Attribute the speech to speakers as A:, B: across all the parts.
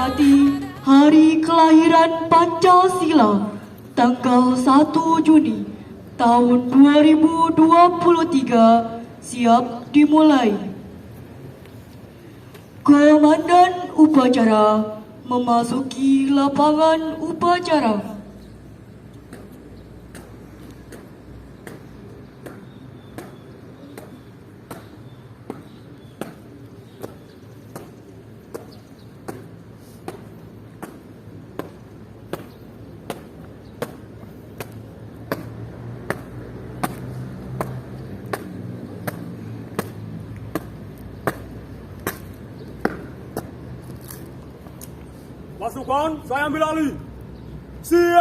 A: memperingati hari kelahiran Pancasila tanggal 1 Juni tahun 2023 siap dimulai. Komandan upacara memasuki lapangan upacara.
B: Pasukan, saya ambil alih. Siap!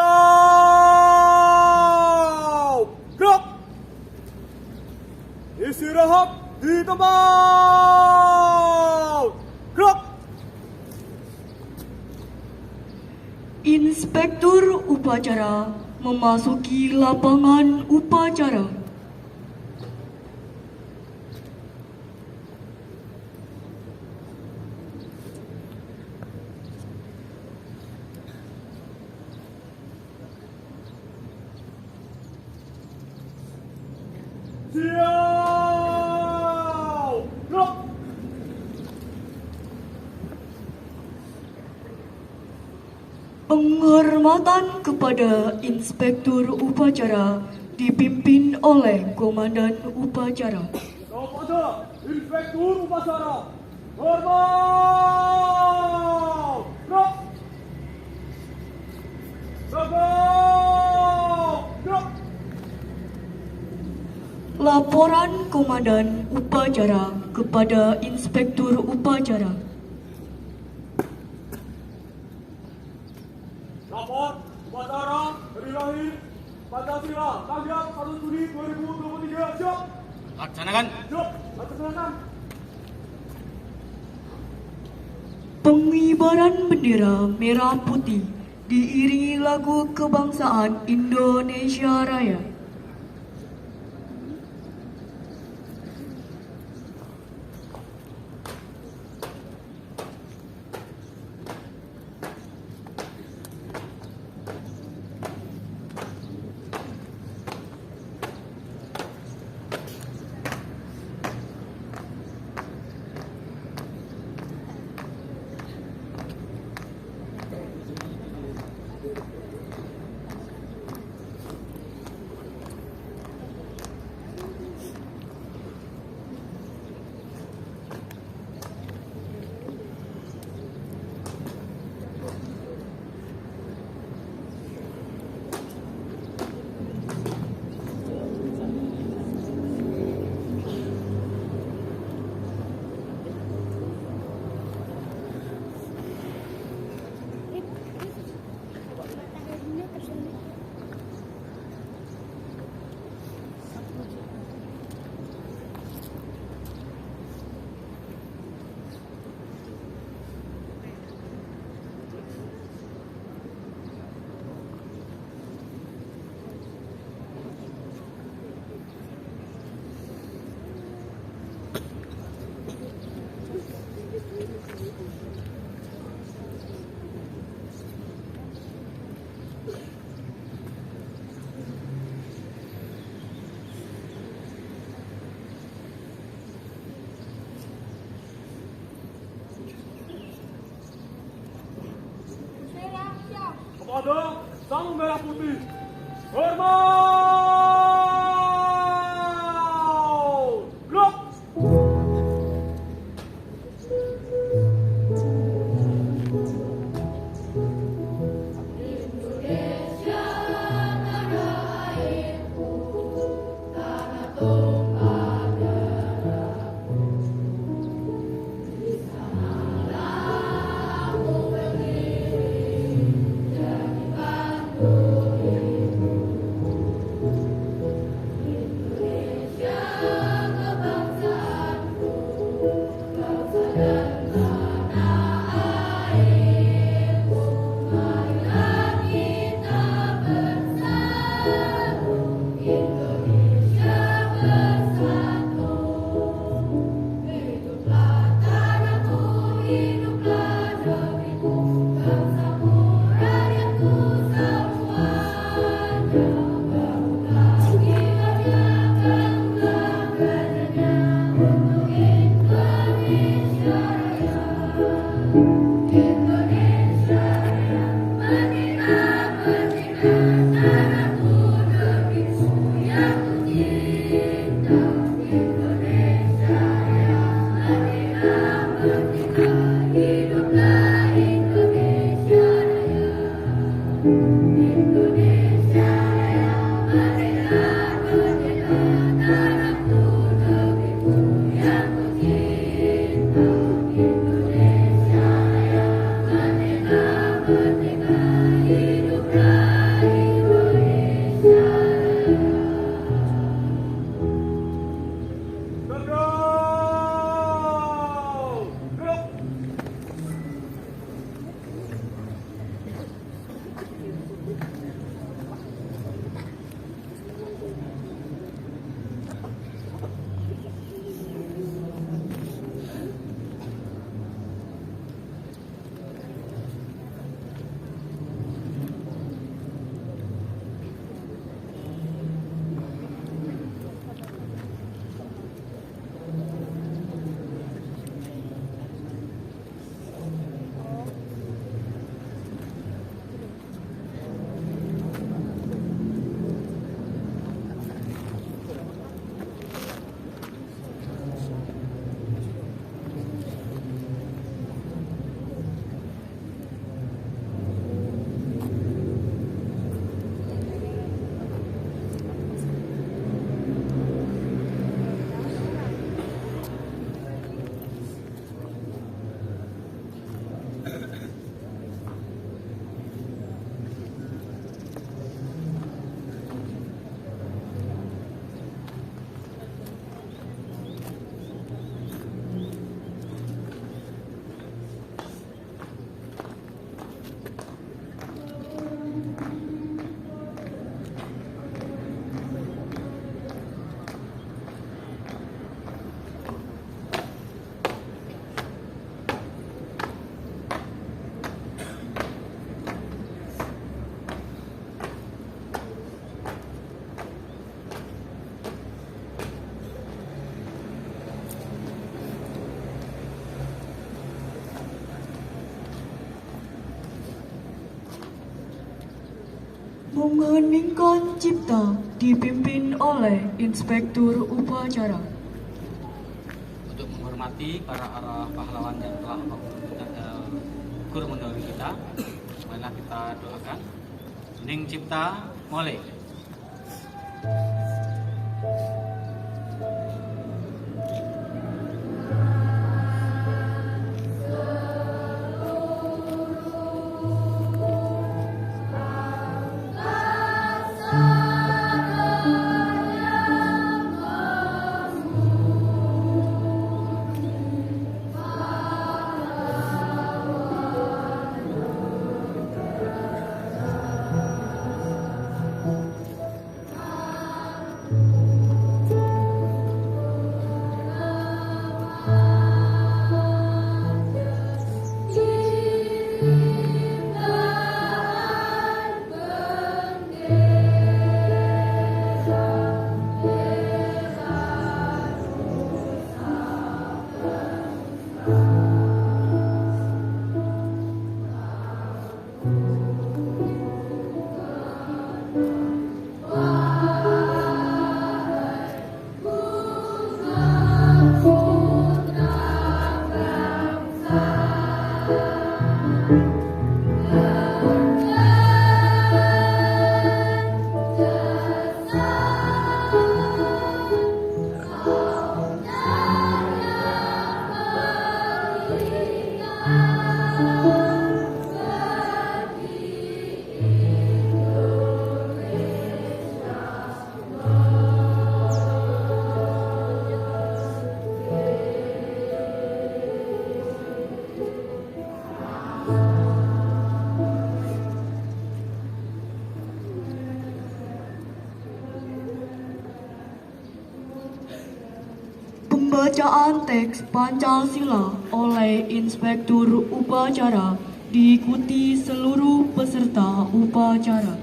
B: Gerak! Istirahat di tempat! Gerak!
A: Inspektur upacara memasuki lapangan upacara.
B: Siap! Gerak!
A: Penghormatan kepada Inspektur upacara dipimpin oleh Komandan upacara.
B: Kepada Inspektur upacara, hormat! Gerak! Tegak! Gerak!
A: Laporan Komandan upacara kepada Inspektur upacara.
B: Lapor upacara hari lahir Pancasila tanggal 1 Juni 2023. Siap!
C: Laksanakan.
B: Siap! Laksanakan!
A: Pengibaran bendera merah putih diiringi lagu kebangsaan Indonesia Raya.
B: Kepada Sang Merah Putih, hormat! Gerak!
A: Mengheningkan cipta dipimpin oleh Inspektur Upacara.
C: Untuk menghormati para pahlawan yang telah gugur mendahului kita, marilah kita doakan. Hening cipta, mulai.
A: Pembacaan teks Pancasila oleh Inspektur Upacara diikuti seluruh peserta upacara.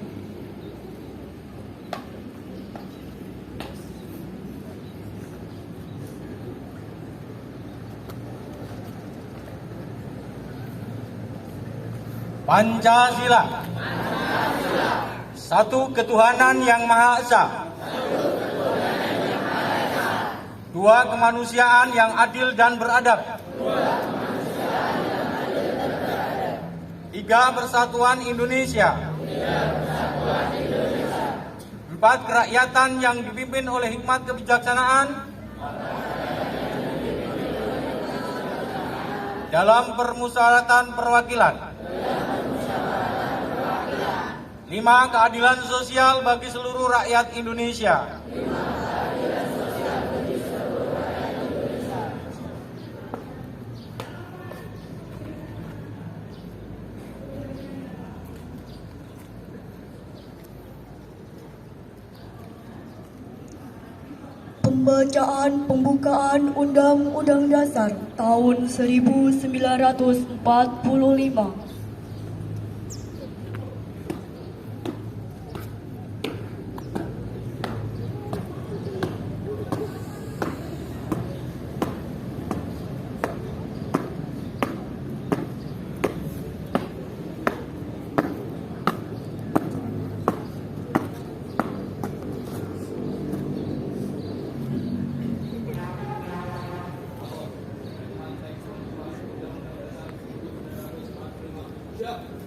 D: Pancasila. Satu ketuhanan yang Maha Esa. Dua kemanusiaan yang adil dan beradab. Tiga persatuan Indonesia. Empat kerakyatan yang dipimpin oleh hikmat kebijaksanaan dalam permusyawaratan perwakilan. 5. Keadilan sosial bagi seluruh rakyat Indonesia.
A: Pembacaan pembukaan Undang-Undang Dasar tahun 1945.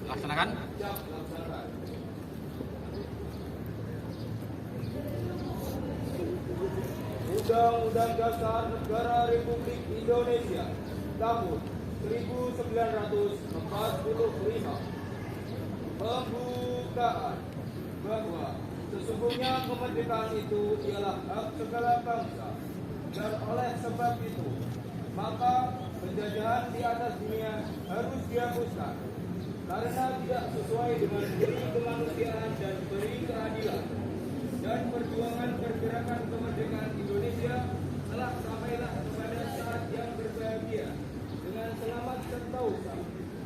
C: Laksanakan.
B: Undang-Undang Dasar Negara Republik Indonesia tahun 1945. Pembukaan bahwa sesungguhnya kemerdekaan itu ialah hak segala bangsa, dan oleh sebab itu maka penjajahan di atas dunia harus dihapuskan karena tidak sesuai dengan peri kemanusiaan dan peri keadilan, dan perjuangan pergerakan kemerdekaan Indonesia telah sampailah kepada saat yang berbahagia dengan selamat sentosa,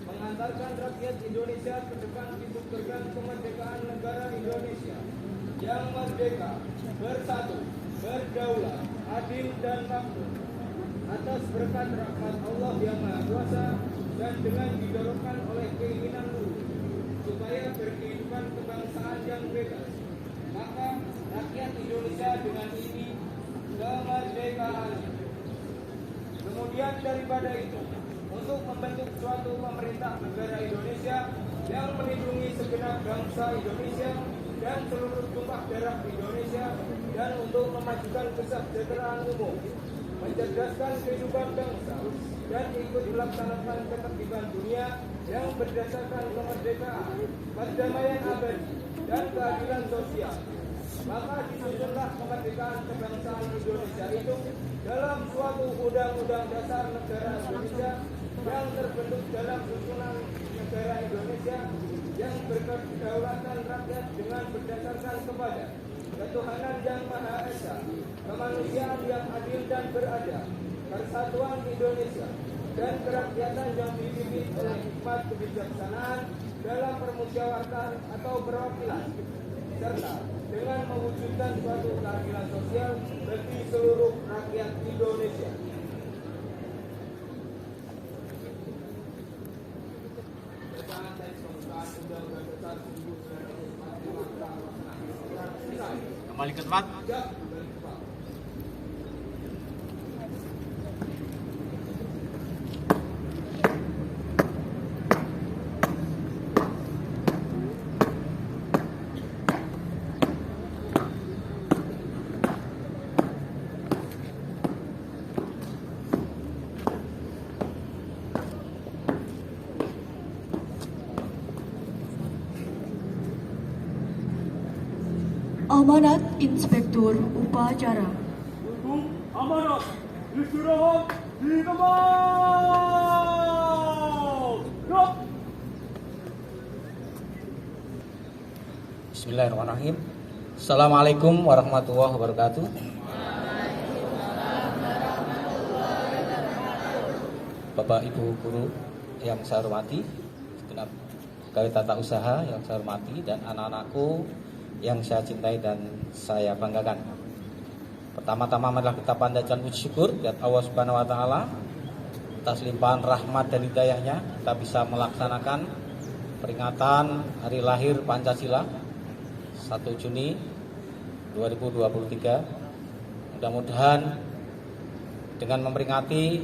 B: mengantarkan rakyat Indonesia ke depan pintu gerbang kemerdekaan negara Indonesia yang merdeka, bersatu, berdaulat, adil dan makmur atas berkat rahmat Allah yang Maha Kuasa, dan dengan didorongkan oleh keinginan luhur supaya berkehidupan kebangsaan yang bebas, maka rakyat Indonesia dengan ini kemerdekaan. Kemudian daripada itu, untuk membentuk suatu pemerintah negara Indonesia yang melindungi segenap bangsa Indonesia dan seluruh tumpah darah Indonesia, dan untuk memajukan kesejahteraan umum, mencerdaskan kehidupan bangsa, dan ikut melaksanakan ketertiban dunia yang berdasarkan kemerdekaan, perdamaian abadi, dan keadilan sosial. Maka disusunlah kemerdekaan kebangsaan Indonesia itu dalam suatu undang-undang dasar negara Indonesia yang terbentuk dalam susunan negara Indonesia yang berkedaulatan rakyat dengan berdasarkan kepada ketuhanan yang Maha Esa, kemanusiaan yang adil dan beradab, persatuan Indonesia, dan kerakyatan yang dipimpin oleh hikmat kebijaksanaan dalam permusyawaratan atau perwakilan, serta dengan mewujudkan suatu keadilan sosial bagi seluruh rakyat Indonesia.
C: Kembali ke tempat.
A: Amanat Inspektur Upacara.
B: Untuk amanat istirahat di tempat. Gerak.
D: Bismillahirrahmanirrahim. Assalamualaikum warahmatullahi wabarakatuh. Bapak Ibu guru yang saya hormati, segenap pegawai tata usaha yang saya hormati, dan anak-anakku yang saya cintai dan saya banggakan. Pertama-tama marilah kita panjatkan puji syukur kepada Allah Subhanahu wa taala atas limpahan rahmat dan hidayahnya kita bisa melaksanakan peringatan Hari Lahir Pancasila 1 Juni 2023. Mudah-mudahan dengan memperingati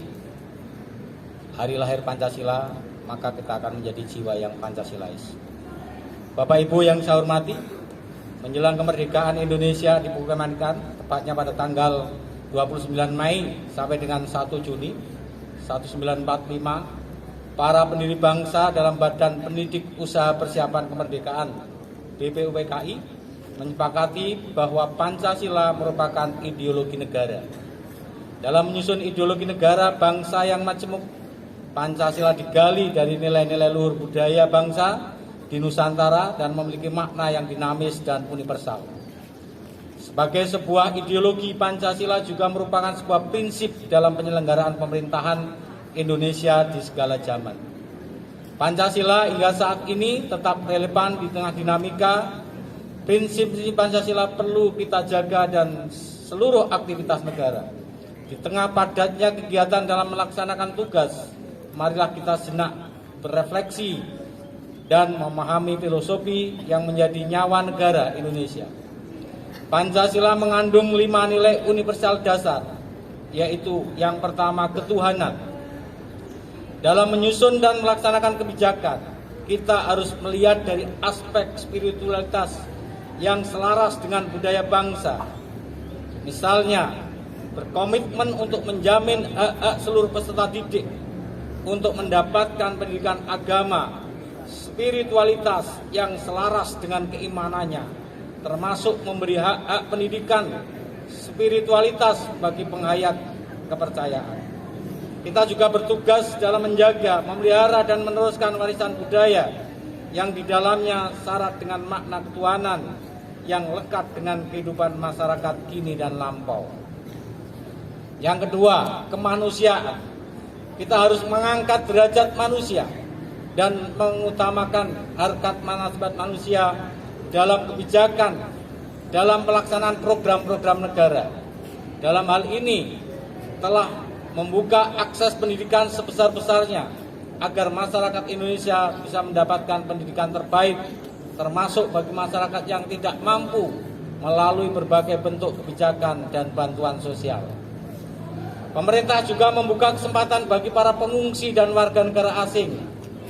D: Hari Lahir Pancasila, maka kita akan menjadi jiwa yang Pancasilais. Bapak Ibu yang saya hormati, menjelang kemerdekaan Indonesia diproklamasikan tepatnya pada tanggal 29 Mei sampai dengan 1 Juni 1945, para pendiri bangsa dalam Badan Pendidik Usaha Persiapan Kemerdekaan BPUPKI menyepakati bahwa Pancasila merupakan ideologi negara. Dalam menyusun ideologi negara bangsa yang majemuk, Pancasila digali dari nilai-nilai luhur budaya bangsa di Nusantara dan memiliki makna yang dinamis dan universal. Sebagai sebuah ideologi, Pancasila juga merupakan sebuah prinsip dalam penyelenggaraan pemerintahan Indonesia di segala zaman. Pancasila hingga saat ini tetap relevan di tengah dinamika. Prinsip-prinsip Pancasila perlu kita jaga dan seluruh aktivitas negara. Di tengah padatnya kegiatan dalam melaksanakan tugas, marilah kita sejenak berefleksi dan memahami filosofi yang menjadi nyawa negara Indonesia. Pancasila mengandung 5 nilai universal dasar, yaitu yang pertama ketuhanan. Dalam menyusun dan melaksanakan kebijakan, kita harus melihat dari aspek spiritualitas yang selaras dengan budaya bangsa. Misalnya, berkomitmen untuk menjamin hak-hak seluruh peserta didik untuk mendapatkan pendidikan agama, spiritualitas yang selaras dengan keimanannya, termasuk memberi hak-hak pendidikan spiritualitas bagi penghayat kepercayaan. Kita juga bertugas dalam menjaga, memelihara dan meneruskan warisan budaya yang di dalamnya syarat dengan makna ketuhanan yang lekat dengan kehidupan masyarakat kini dan lampau. Yang kedua, kemanusiaan. Kita harus mengangkat derajat manusia dan mengutamakan harkat martabat manusia dalam kebijakan, dalam pelaksanaan program-program negara. Dalam hal ini telah membuka akses pendidikan sebesar-besarnya agar masyarakat Indonesia bisa mendapatkan pendidikan terbaik, termasuk bagi masyarakat yang tidak mampu melalui berbagai bentuk kebijakan dan bantuan sosial. Pemerintah juga membuka kesempatan bagi para pengungsi dan warga negara asing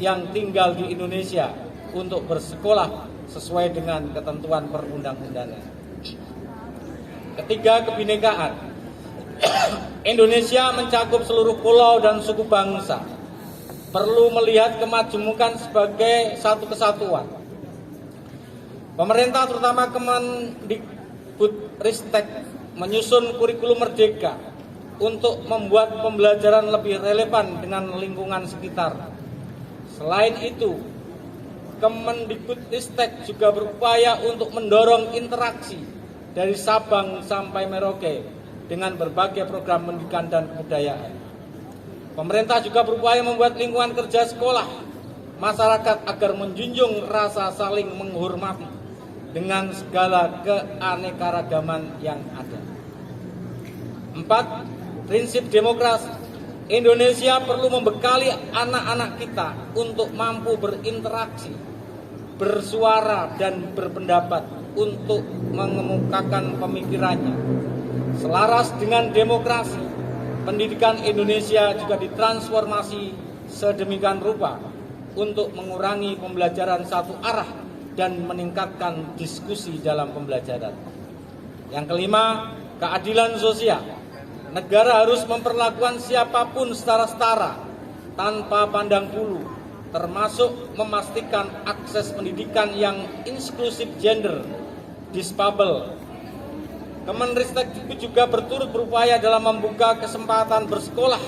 D: yang tinggal di Indonesia untuk bersekolah sesuai dengan ketentuan perundang-undangan. Ketiga, kebinekaan. Indonesia mencakup seluruh pulau dan suku bangsa. Perlu melihat kemajemukan sebagai satu kesatuan. Pemerintah terutama Kemendikbudristek menyusun kurikulum merdeka untuk membuat pembelajaran lebih relevan dengan lingkungan sekitar. Selain itu, Kemendikbudristek juga berupaya untuk mendorong interaksi dari Sabang sampai Merauke dengan berbagai program pendidikan dan kebudayaan. Pemerintah juga berupaya membuat lingkungan kerja sekolah masyarakat agar menjunjung rasa saling menghormati dengan segala keanekaragaman yang ada. 4. Prinsip demokrasi. Indonesia perlu membekali anak-anak kita untuk mampu berinteraksi, bersuara dan berpendapat untuk mengemukakan pemikirannya. Selaras dengan demokrasi, pendidikan Indonesia juga ditransformasi sedemikian rupa untuk mengurangi pembelajaran satu arah dan meningkatkan diskusi dalam pembelajaran. Yang kelima, keadilan sosial. Negara harus memperlakukan siapapun secara setara tanpa pandang bulu, termasuk memastikan akses pendidikan yang inklusif gender, difabel. Kemenristek juga berturut berupaya dalam membuka kesempatan bersekolah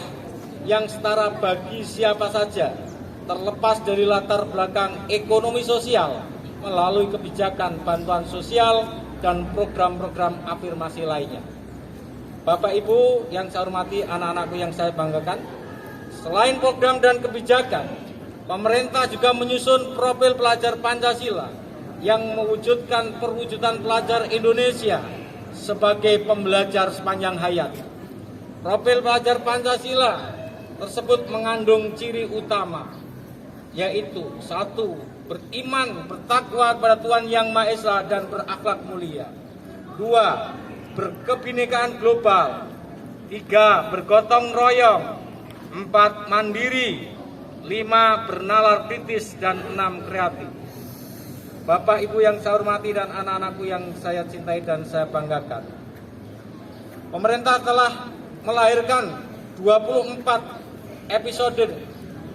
D: yang setara bagi siapa saja, terlepas dari latar belakang ekonomi sosial, melalui kebijakan bantuan sosial dan program-program afirmasi lainnya. Bapak Ibu yang saya hormati, anak-anakku yang saya banggakan, selain program dan kebijakan, pemerintah juga menyusun profil pelajar Pancasila yang mewujudkan perwujudan pelajar Indonesia sebagai pembelajar sepanjang hayat. Profil pelajar Pancasila tersebut mengandung ciri utama, yaitu satu, beriman, bertakwa kepada Tuhan Yang Maha Esa dan berakhlak mulia. Dua, berkebinekaan global. Tiga, bergotong royong. Empat, mandiri. Lima, bernalar kritis. Dan enam, kreatif. Bapak Ibu yang saya hormati dan anak-anakku yang saya cintai dan saya banggakan, pemerintah telah melahirkan 24 episode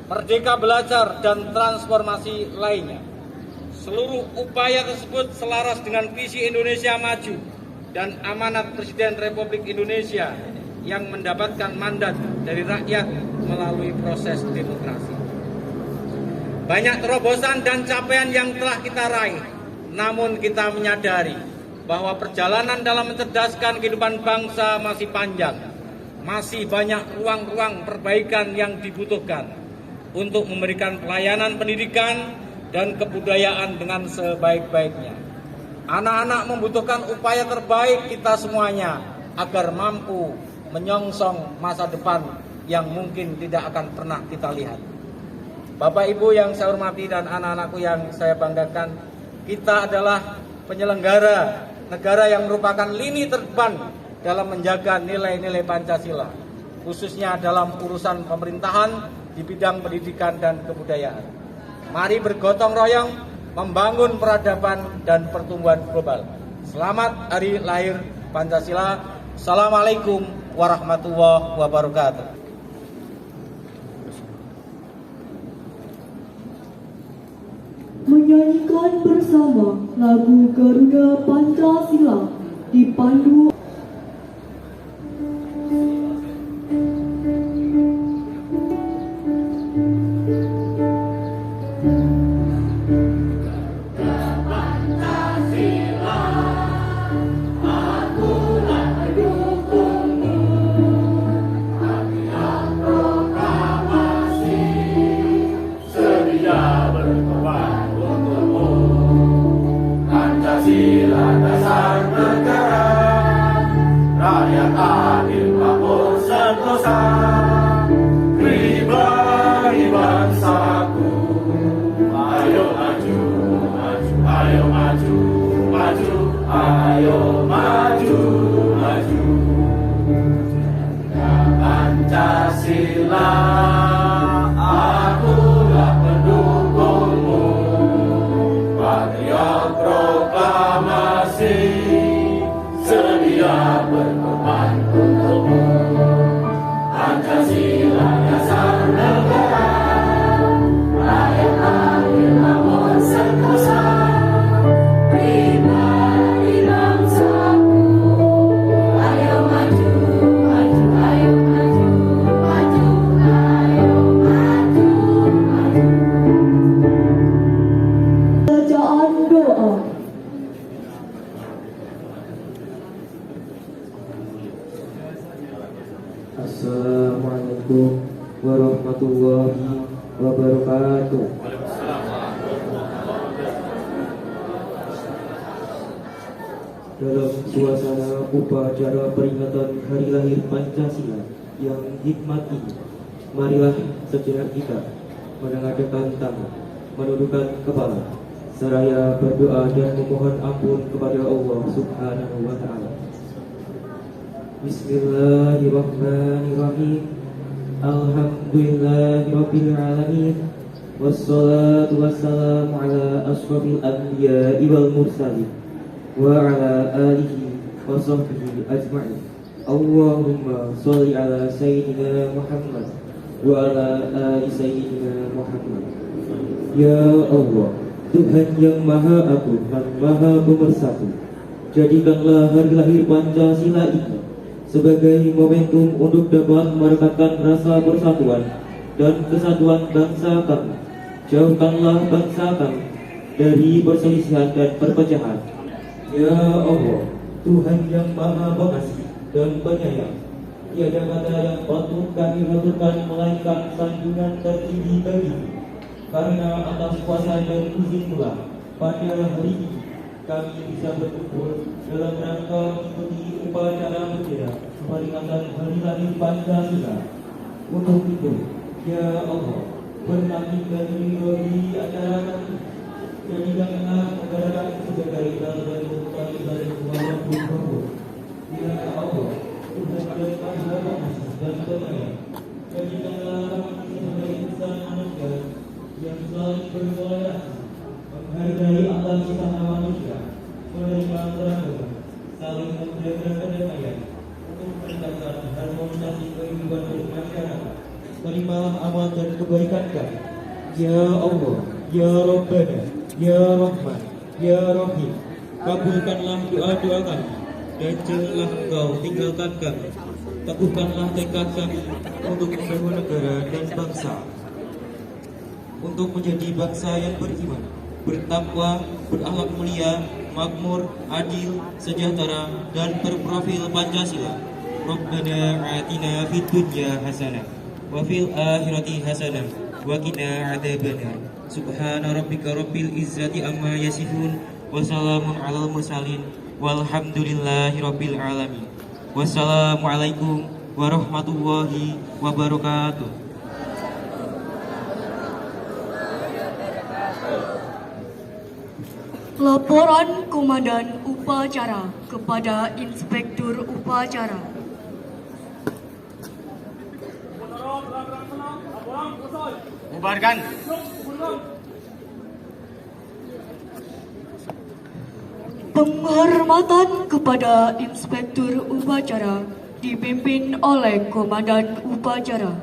D: Merdeka Belajar dan transformasi lainnya. Seluruh upaya tersebut selaras dengan visi Indonesia Maju dan amanat Presiden Republik Indonesia yang mendapatkan mandat dari rakyat melalui proses demokrasi. Banyak terobosan dan capaian yang telah kita raih, namun kita menyadari bahwa perjalanan dalam mencerdaskan kehidupan bangsa masih panjang. Masih banyak ruang-ruang perbaikan yang dibutuhkan untuk memberikan pelayanan pendidikan dan kebudayaan dengan sebaik-baiknya. Anak-anak membutuhkan upaya terbaik kita semuanya agar mampu menyongsong masa depan yang mungkin tidak akan pernah kita lihat. Bapak Ibu yang saya hormati dan anak-anakku yang saya banggakan, kita adalah penyelenggara negara yang merupakan lini terdepan dalam menjaga nilai-nilai Pancasila, khususnya dalam urusan pemerintahan di bidang pendidikan dan kebudayaan. Mari bergotong royong membangun peradaban dan pertumbuhan global. Selamat Hari Lahir Pancasila. Assalamualaikum warahmatullahi wabarakatuh.
A: Menyanyikan bersama lagu Garuda Pancasila dipandu
E: Pancasila dasar negara, rakyat adil makmur sentosa, pribadi bangsaku. Ayo maju, maju, ayo maju, maju, ayo maju, maju. Pancasila, akulah pendukungmu. Patriot proklamasi, sedia berkorban untukmu. Pancasila dasar negara, rakyat adil makmur sentosa, pribadi bangsaku. Ayo maju, maju, ayo maju, maju, ayo maju, maju.
A: bacaan doa.
F: Assalamualaikum warahmatullahi wabarakatuh. Dalam suasana upacara peringatan Hari Lahir Pancasila yang hikmat ini, marilah sejenak kita menengadahkan tangan, menundukkan kepala, seraya berdoa dan memohon ampun kepada Allah Subhanahu wa Ta'ala. Bismillahirrahmanirrahim. Alhamdulillahirabbil alamin. Wassalatu wassalamu ala asyrafil anbiya'i wal mursalin wa ala alihi wa sahbihi ajma'in. Allahumma sholli ala sayyidina Muhammad wa ala ali sayyidina Muhammad. Ya Allah, Tuhan yang Maha Agung dan Maha Pemersatu, jadikanlah hari lahir Pancasila ini sebagai momentum untuk dapat merekatkan rasa persatuan dan kesatuan bangsa kami. Jauhkanlah bangsa kami dari perselisihan dan perpecahan. Ya Allah, Tuhan yang Maha Pengasih dan Penyayang, tiada kata yang patut kami haturkan melainkan sanjungan tertinggi bagimu. Karena atas kuasa dan izin-Mu pada hari ini kami bisa berkumpul dalam rangka mengikuti upacara bendera peringatan Hari Lahir Pancasila. Untuk itu, ya Allah, bertanding di acara jadikanlah negara sebagai dan utama dari walaupun bila Allah Tuhan dan penyayang. Jadikanlah sebagai insan manusia yang selalu bertoleransi, menghargai Allah sesama manusia, menerima beragama, saling menjaga kedamaian, untuk meningkatkan harmonisasi kehidupan bermasyarakat. Terimalah amal dan kebaikan kami, Ya Allah, Ya Rabbana, Ya Rahman, Ya Rahim. Kabulkanlah doa-doa kami, dan janganlah Engkau tinggalkan kami. Teguhkanlah tekad kami untuk membangun negara dan bangsa, untuk menjadi bangsa yang beriman, bertakwa, berakhlak mulia, makmur, adil, sejahtera, dan berprofil Pancasila. Rabbana atina fid dunya hasanah wa fil akhirati hasanah wa qina adzabannar. Subhana rabbika rabbil izzati amma yasifun wa salamun alal mursalin walhamdulillahi rabbil alamin. Wassalamualaikum warahmatullahi wabarakatuh.
A: Laporan Komandan Upacara kepada Inspektur Upacara.
C: Bubarkan.
A: Penghormatan kepada Inspektur Upacara dipimpin oleh Komandan Upacara.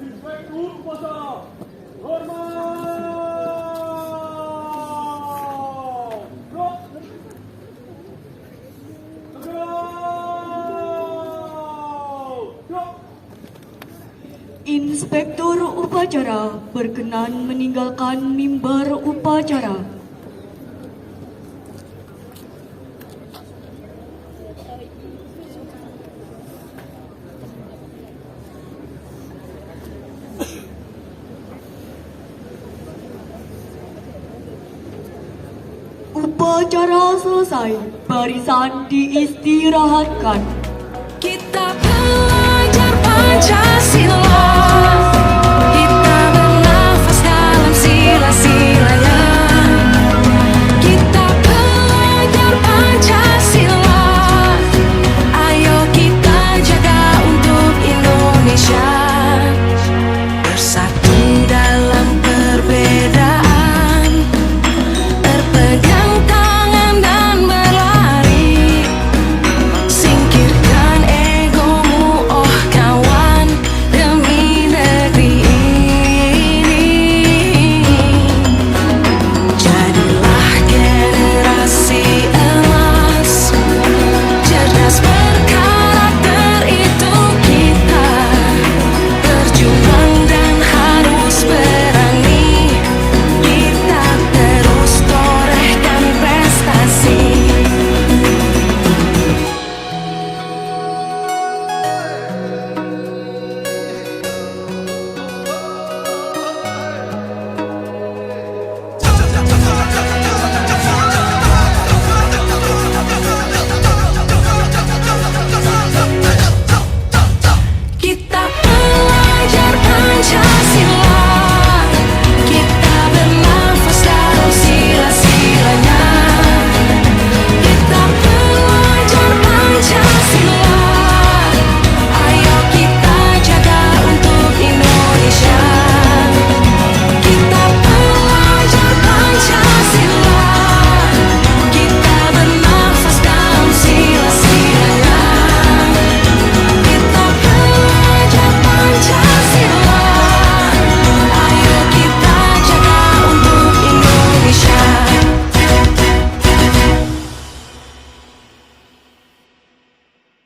B: Inspektur Upacara, hormat.
A: Inspektur Upacara berkenan meninggalkan mimbar upacara. Upacara selesai, barisan diistirahatkan.
E: Kita belajar Pancasila.